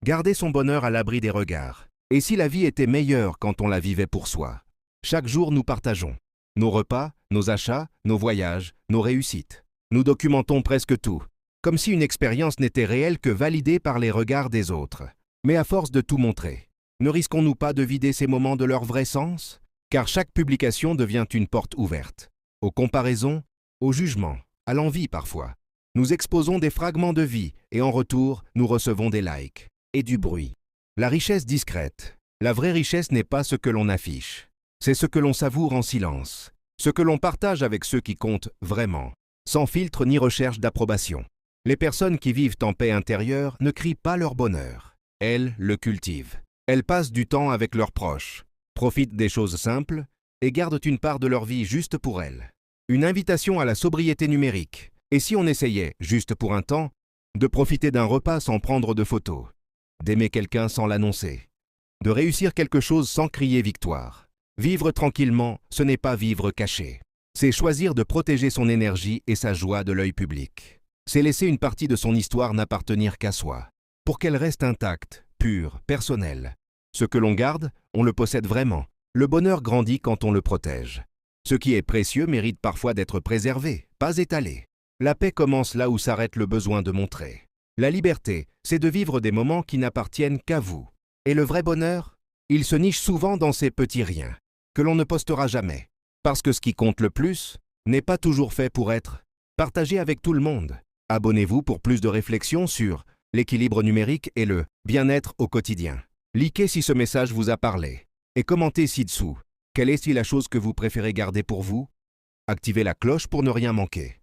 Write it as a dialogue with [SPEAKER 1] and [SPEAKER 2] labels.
[SPEAKER 1] Garder son bonheur à l'abri des regards. Et si la vie était meilleure quand on la vivait pour soi? Chaque jour, nous partageons nos repas, nos achats, nos voyages, nos réussites. Nous documentons presque tout, comme si une expérience n'était réelle que validée par les regards des autres. Mais à force de tout montrer, ne risquons-nous pas de vider ces moments de leur vrai sens? Car chaque publication devient une porte ouverte. Aux comparaisons, au jugement, à l'envie parfois. Nous exposons des fragments de vie et en retour, nous recevons des likes et du bruit. La richesse discrète. La vraie richesse n'est pas ce que l'on affiche. C'est ce que l'on savoure en silence. Ce que l'on partage avec ceux qui comptent vraiment. Sans filtre ni recherche d'approbation. Les personnes qui vivent en paix intérieure ne crient pas leur bonheur. Elles le cultivent. Elles passent du temps avec leurs proches, profitent des choses simples et gardent une part de leur vie juste pour elles. Une invitation à la sobriété numérique. Et si on essayait, juste pour un temps, de profiter d'un repas sans prendre de photos, d'aimer quelqu'un sans l'annoncer, de réussir quelque chose sans crier victoire. Vivre tranquillement, ce n'est pas vivre caché. C'est choisir de protéger son énergie et sa joie de l'œil public. C'est laisser une partie de son histoire n'appartenir qu'à soi, pour qu'elle reste intacte, pure, personnelle. Ce que l'on garde, on le possède vraiment. Le bonheur grandit quand on le protège. Ce qui est précieux mérite parfois d'être préservé, pas étalé. La paix commence là où s'arrête le besoin de montrer. La liberté, c'est de vivre des moments qui n'appartiennent qu'à vous. Et le vrai bonheur, il se niche souvent dans ces petits riens, que l'on ne postera jamais. Parce que ce qui compte le plus n'est pas toujours fait pour être partagé avec tout le monde. Abonnez-vous pour plus de réflexions sur l'équilibre numérique et le bien-être au quotidien. Likez si ce message vous a parlé. Et commentez ci-dessous. Quelle est la chose que vous préférez garder pour vous? Activez la cloche pour ne rien manquer.